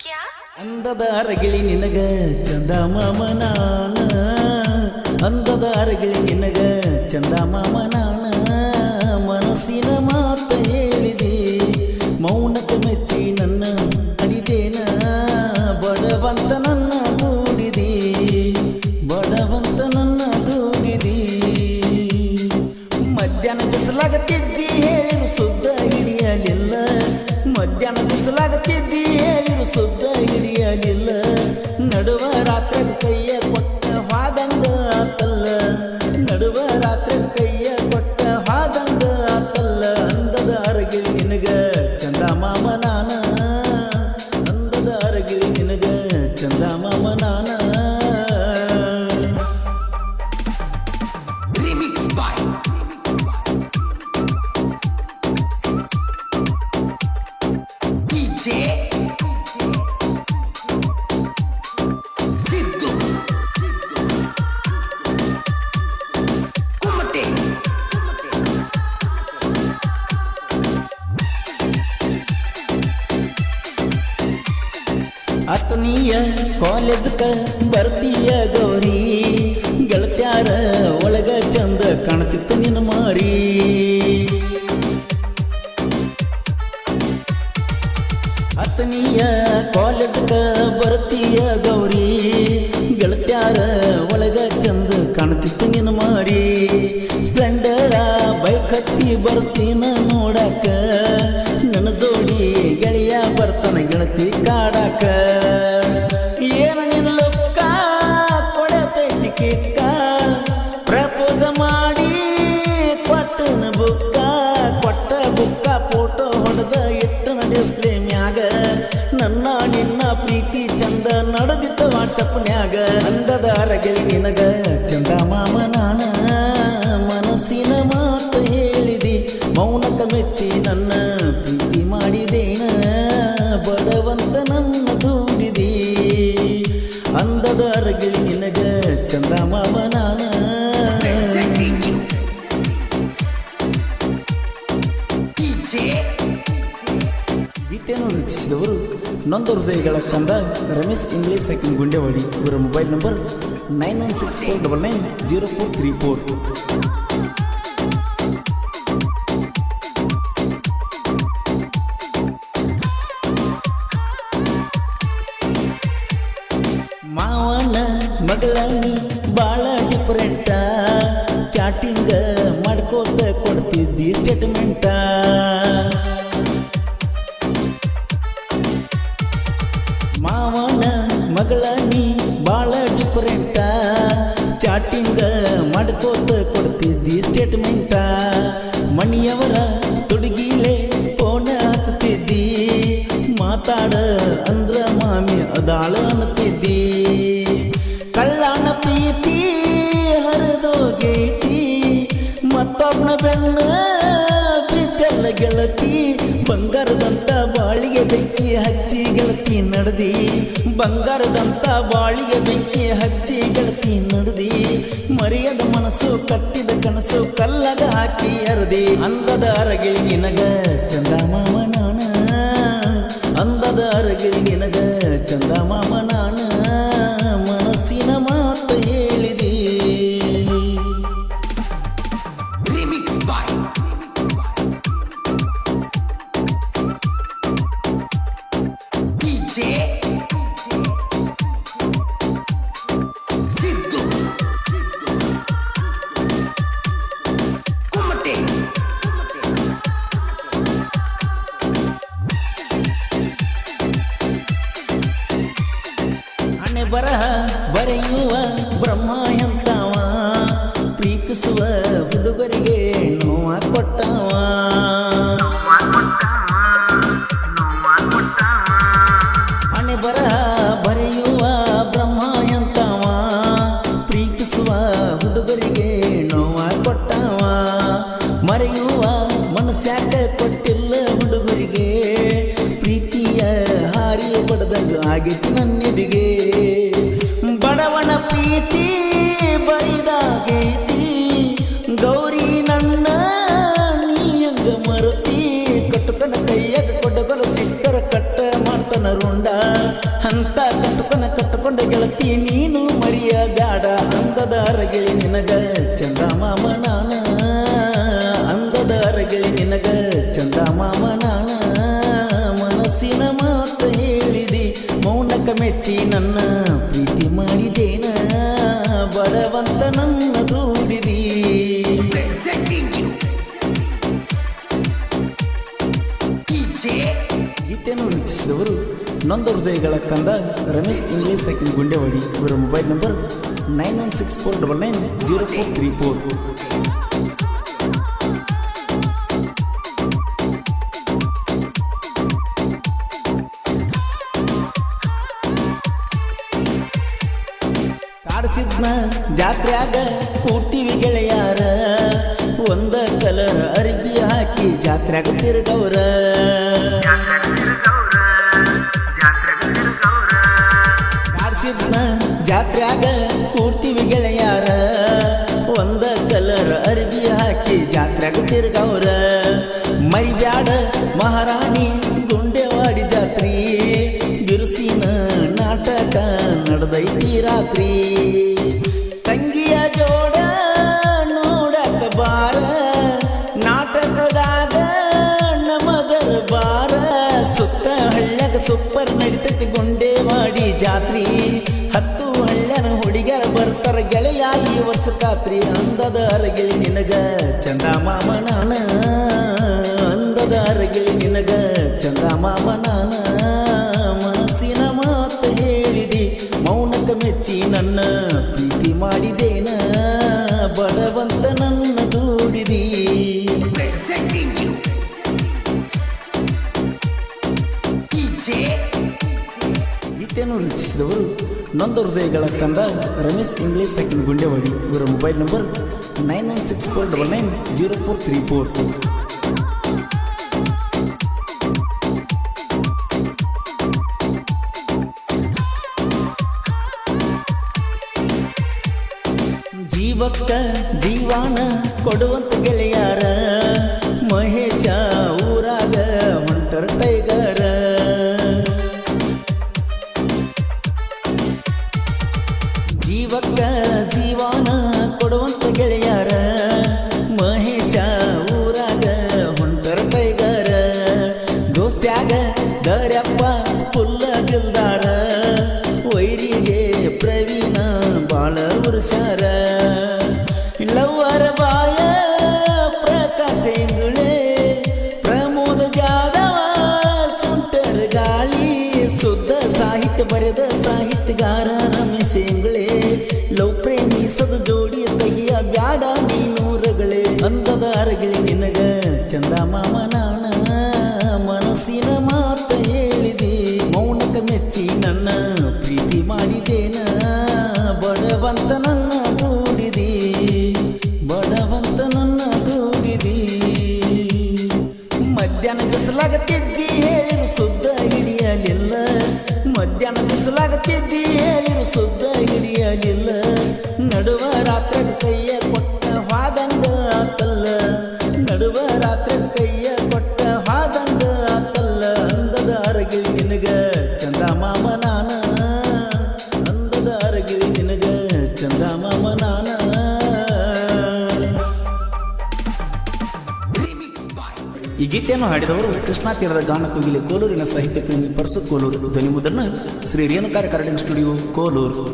ಅಂದದ ಅರಗಿಳಿ ನಿನಗ ಚಂದ ಮಾಮ ನಾನ ಅಂದದ ಅರಗಿಳಿ ನಿನಗ ಚಂದ ಮಾಮ ನಾನ ಮನಸ್ಸಿನ ಮಾತ ಹೇಳಿದೆ ಮೌನಕ್ಕೆ ಮೆಚ್ಚಿ ನನ್ನ ಅಡಿದೇನ ಬಡವಂತ ನನ್ನ ದೂಡಿದಿ ಬಡವಂತ ನನ್ನ ದೂಡಿದಿ ಮಧ್ಯಾಹ್ನ ಬಿಸಲಾಗತ್ತಿದ್ದಿ ಹೇಳಿರು ಸುದ್ದ ಹಿಡಿಯಲಿಲ್ಲ ಮಧ್ಯಾಹ್ನ ಬಿಸಲಾಗತ್ತಿದ್ದಿ ಹೇಳಿರು ಸುದ್ದ ಹಿಡಿಯಲಿಲ್ಲ ನಡುವ ರಾತ್ರಿ ಕೈಯ ಕೊಟ್ಟ ಹಾದಂಗ ಆತಲ್ಲ ನಡುವ ರಾತ್ರಿ ಕೈಯ ಕೊಟ್ಟ ಹಾದಂಗ ಆತಲ್ಲ ಅಂದದ ಅರಗಿಳಿ ನಿನಗ ಚಂದ ಮಾಮ ನಾನ ಅಂದದ ಅರಗಿಳಿ ನಿನಗ ಚಂದ ಮಾಮ ನಾನ ಆತ್ಮೀಯ ಕಾಲೇಜ್ಕ ಬರ್ತೀಯ ಗೌರಿ ಗೆಳತ್ಯಾರ ಒಳಗ ಚಂದ ಕಾಣ್ತಿತ್ತು ನಿನ್ನ ಮಾರಿ ಆತ್ಮೀಯ ಕಾಲೇಜ್ಕ ಬರ್ತೀಯ ಗೌರಿ ಗೆಳತ್ಯಾರ ಒಳಗ ಚಂದ ಕಾಣ್ತಿತ್ತು ನಿನ್ನ ಮಾರಿ ಸ್ಪ್ಲೆಂಡರ ಬೈಕ್ ಹತ್ತಿ ಬರ್ತೀನ ನೋಡಕ ನನ್ನ ಜೋಡಿ ಗೆಳೆಯ ಬರ್ತಾನ ಗೆಳತಿ ಕಾಡಾಕ ಏನ ನಿನ್ನ ಲೊಕ್ಕ ಕೊಡತೈತಿ ಕಿಕ್ಕ ಪ್ರಪೋಸ ಮಾಡಿ ಕೊಟ್ಟನ ಬುಕ್ಕ ಕೊಟ್ಟ ಬುಕ್ಕ ಫೋಟೋ ಹೊಡೆದ ಇಟ್ಟನ ಡಿಸ್ಪ್ಲೇ ಮ್ಯಾಗ ನನ್ನ ನಿನ್ನ ಪ್ರೀತಿ ಚಂದ ನಡೆದಿತ್ತ ವಾಟ್ಸಪ್ನ್ಯಾಗ ಅಂದದ ಅರಗಿಳಿ ನಿನಗ ಚಂದ ಮಾಮ ನಾನ ಮನಸ್ಸಿನ ಮಾತು ಹೇಳಿದಿ ಮೌನಕ ಮೆಚ್ಚಿ ನನ್ನ ಪ್ರೀತಿ ಮಾಡಿದೇನ ಬಡವಂತ ನನ್ನ ದೂಡಿದಿ ಅಂದದ ಅರಗಿಳಿ ನಿನಗ ಚಂದ ಮಾಮ ನಾನ ಗೀತೆಯನ್ನು ರಚಿಸಿದವರು ನೊಂದ ಹೃದಯಗಳ ಕಂದ ರಮೇಶ್ ಇಂಗ್ಲಿಷ್ ಸೆಕೆಂಡ್ ಗುಂಡೆವಾಡಿ ಇವರ ಮೊಬೈಲ್ ನಂಬರ್ 9164990434 ಮಾವನ ಮಗಳನಿ ಬಾಳ ಡಿಫರೆಂಟ ಚಾಟಿಂಗ ಮಾಡ್ಕೋತ ಕೊಡ್ತಿದ್ದಿ ಸ್ಟೇಟ್ಮೆಂಟ ಮಾವನ ಮಗಳನಿ ಬಾಳ ಡಿಫರೆಂಟ ಚಾಟಿಂಗ ಮಾಡ್ಕೋತ ಕೊಡ್ತಿದ್ದಿ ಸ್ಟೇಟ್ಮೆಂಟ ಮಣಿಯವರ ತುಡುಗಿಲೆ ಫೋನ ಹಚ್ಚುತ್ತಿದ್ದಿ ಮಾತಾಡ ಅಂದ್ರ ಮಾಮಿ ಅದಾಳ ಅನ್ನತಿದ್ದಿ ಕಳ್ಳನ ಪ್ರೀತಿ ಹರಿದೋಗೈತಿ ಮತ್ತೊಬ್ಬನ ಬೆನ್ನ ಬಿದ್ದೆಲ್ಲ ಗೆಳತಿ ಬಂಗಾರದಂತ ಬಾಳಿಗೆ ಬೆಂಕಿ ಹಚ್ಚಿ ಗೆಳತಿ ನಡೆದಿ ಬಂಗಾರದಂತ ಬಾಳಿಗೆ ಬೆಂಕಿ ಹಚ್ಚಿ ಗೆಳತಿ ನಡೆದಿ ಮರೆಯದ ಮನಸ್ಸು ಕಟ್ಟಿದ ಕನಸು ಕಲ್ಲಗ ಹಾಕಿ ಅರದಿ ಅಂದದ ಅರಗಿಳಿ ನಿನಗ ಚಂದ ಮಾಮ ನಾನ ಅಂದದ ಅರಗಿಳಿ ನಿನಗ ಚಂದ ಮಾಮ ನಾನ ಮನಸ್ಸಿನ ಮಾತು ಹೇಳಿದಿ ಬರಹ ಬರೆಯುವ ಬ್ರಹ್ಮ ಎಂತವ ಪ್ರೀತಿಸುವ ಹುಡುಗರಿಗೆ ನೋವ ಕೊಟ್ಟವ ಹಣೆ ಬರಹ ಬರೆಯುವ ಬ್ರಹ್ಮ ಎಂತವ ಪ್ರೀತಿಸುವ ಹುಡುಗರಿಗೆ ನೋವ ಕೊಟ್ಟವ ಮರೆಯುವ ಮನಸ್ಯಾಕ ಕೊಟ್ಟಿಲ್ಲ ಹುಡುಗರಿಗೆ ಪ್ರೀತಿಯ ಹಾರಿ ಬಡದಂಗ ಆಗಿತ್ತು ನನ್ನೆದಿಗೆ ಬಡವನ ಪ್ರೀತಿ ಬರಿದಾಗೈತಿ ಗೌರಿ ನನ್ನ ನೀಯಂಗ ಮರುತಿ ಕಟ್ಟುಕನ ಕೈಯಾಗ ಕೊಡಗಲು ಸಿಕ್ಕರ ಕಟ್ಟ ಮಾಡ್ತಾನ ರುಂಡ ಅಂತ ಕಟ್ಟಕೊಂಡ ಗೆಳತಿ ನೀನು ಮರಿಯ ಬ್ಯಾಡ ಅಂದದ ಅರಗಿಳಿ ನಿನಗ ಚಂದ ಮಾಮ ನಾನ ಅಂದದ ಅರಗಿಳಿ ನಿನಗ ಚಂದ ಮಾಮ ನಾನ ಮನಸ್ಸಿನ ಮಾತು ಹೇಳಿದಿ ಮೌನಕ ಮೆಚ್ಚಿ ನನ್ನ ಪ್ರೀತಿ ಮಾಡಿದೇನ ಬಡವಂತ ನನ್ನ ದೂಡಿದಿ ಗೀತೆಯನ್ನು ರಚಿಸಿದವರು ನೊಂದ ಹೃದಯಗಳ ಕಂದ ರಮೇಶ್ ಇಂಗ್ಲಿಷ್ ಸೆಕೆಂಡ್ ಗುಂಡೆವಾಡಿ ಇವರ ಮೊಬೈಲ್ ನಂಬರ್ 9164990434. ಕಾಡಿಸಿದ್ನ ಜಾತ್ರ್ಯಾಗ ಕೂಡ್ತೀವಿ ಗೆಳೆಯಾರ ಒಂದ ಕಲರ್ ಅರಿಬಿ ಹಾಕಿ ಜಾತ್ರ್ಯಾಗ ತಿರುಗವ್ರ ಕಾಡಿಸಿದ್ನ ಜಾತ್ರ್ಯಾಗ ಕೂಡ್ತೀವಿ ಗೆಳೆಯಾರ ಒಂದ ಕಲರ್ ಅರಿಬಿ ಹಾಕಿ ಜಾತ್ರ್ಯಾಗ ತಿರುಗವ್ರ ಮೈ ಬ್ಯಾಡ ಮಹಾರಾಣಿ ಗುಂಡೆವಾಡಿ ಜಾತ್ರಿ ಬಿರುಸಿನ ನಾಟಕ ನಡೆದೈತಿ ರಾತ್ರಿ ತಂಗಿಯ ಜೋಡ ನೋಡಕ ಬಾರ ನಾಟಕದಾಗ ನಮದರ ಬಾರ ಸುತ್ತ ಹಳ್ಳ್ಯಾಗ ಸೂಪರ್ ನಡಿತೈತಿ ಗುಂಡೆವಾಡಿ ಜಾತ್ರಿ 10 ಹಳ್ಳ್ಯನ ಹುಡುಗ್ಯಾರ ಬರ್ತಾರ ಗೆಳೆಯ ಈ ವರ್ಷ ಖಾತ್ರಿ ಅಂದದ ಅರಗಿಳಿ ನಿನಗ ಚಂದ ಮಾಮ ನಾನ ಅಂದದ ಅರಗಿಳಿ ನಿನಗ ಚಂದ ಮಾಮ ನಾನ ಮನಸ್ಸಿನ ಮಾತು ಹೇಳಿದಿ ಮೌನಕ ಮೆಚ್ಚಿ ನನ್ನ ಪ್ರೀತಿ ಮಾಡಿದೇನ ಬಡವಂತ ನನ್ನ ದೂಡಿದಿ ಗೀತೆಯನ್ನು ರಚಿಸಿದವರು ನೊಂದ ಹೃದಯಗಳ ಕಂದ ರಮೇಶ್ ಇಂಗ್ಲಿಷ್ ಸೆಕೆಂಡ್ ಗುಂಡೆವಾಡಿ ಇವರ ಮೊಬೈಲ್ ನಂಬರ್ 9164990434. ಜೀವಕ್ಕ ಜೀವಾನ ಕೊಡುವಂತ ಗೆಳೆಯಾರ ಮಹೇಶ ಊರಾಗ ಹೊಂಟರ ಟೈಗರ ಜೀವಕ್ಕ ಜೀವಾನ ಕೊಡುವಂತ ಗೆಳೆಯಾರ ಮಹೇಶ ಊರಾಗ ಹೊಂಟರ ಟೈಗರ ದೋಸ್ತ್ಯಾಗ ದರ್ಯಪ್ಪ ಪುಲ್ಲ ಗಿಲ್ದಾರ ವೈರಿಗೆ ಪ್ರವೀಣ ಬಾಳ ಉರ್ಸಾರ ಲವ್ವರ ಬಾಯ ಪ್ರಕಾಶ ಇಂಗುಳೆ ಪ್ರಮೋದ ಜಾದವ ಸುಂಟರ ಗಾಳಿ ಶುದ್ಧ ಸಾಹಿತ್ಯ ಬರೆದ ಸಾಹಿತ್ಯಗಾರ ರಮೇಶ್ ಇಂಗುಳೆ ಲವ್ ಪ್ರೇಮಿಸದ ಜೋಡಿ ತೆಗಿಯ ಬ್ಯಾಡ ನೀನೂರಗಳೇ ಅಂದದ ಅರಗಿಳಿ ನಿನಗ ಚಂದ ಮಾಮ ನಾನ ಮನಸ್ಸಿನ ಮಾತ ಹೇಳಿದಿ ಮೌನಕ ಮೆಚ್ಚಿ ನನ್ನ ಪ್ರೀತಿ ಮಾಡಿದೇನ ಬಡವಂತ ನನ್ನ ದೂಡಿದಿ ಬಡವಂತ ನನ್ನ ದೂಡಿದಿ ಮಧ್ಯಾಹ್ನ ಬಿಸಲಾಗತ್ತಿದ್ದಿ ಹೇಳಿರು ಸುದ್ದ ಹಿಡಿಯಲಿಲ್ಲ ಮಧ್ಯಾಹ್ನ ಬಿಸಲಾಗತ್ತಿದ್ದಿ ಹೇಳಿರು ಸುದ್ದ ಹಿಡಿಯಲಿಲ್ಲ ನಡುವ ರಾತ್ರಿ ಕೈಯ ಕೊಟ್ಟ ಹಾದಂಗ ಆತಲ್ಲ ನಡುವ ರಾತ್ರಿ ಕೈಯ ಕೊಟ್ಟ ಹಾದಂಗ ಆತಲ್ಲ ಅಂದದ ಅರಗಿಳಿ ನಿನಗ ಚಂದ ಮಾಮ ನಾನ ಅಂದದ ಅರಗಿಳಿ ನಿನಗ ಚಂದ ಮಾಮ ನಾನ. ಈ ಗೀತೆಯನ್ನು ಹಾಡಿದವರು ಕೃಷ್ಣಾ ತೀರದ ಗಾನ ಕೋಗಿಲೆ ಕೋಲೂರಿನ ಸಾಹಿತ್ಯ ಪ್ರೇಮಿ ಪರಸು ಕೋಲೂರು ಧ್ವನಿ ಮುದ್ರಣ ಶ್ರೀ ರೇಣುಕಾರ ರೆಕಾರ್ಡಿಂಗ್ ಸ್ಟುಡಿಯೋ ಕೋಲೂರು.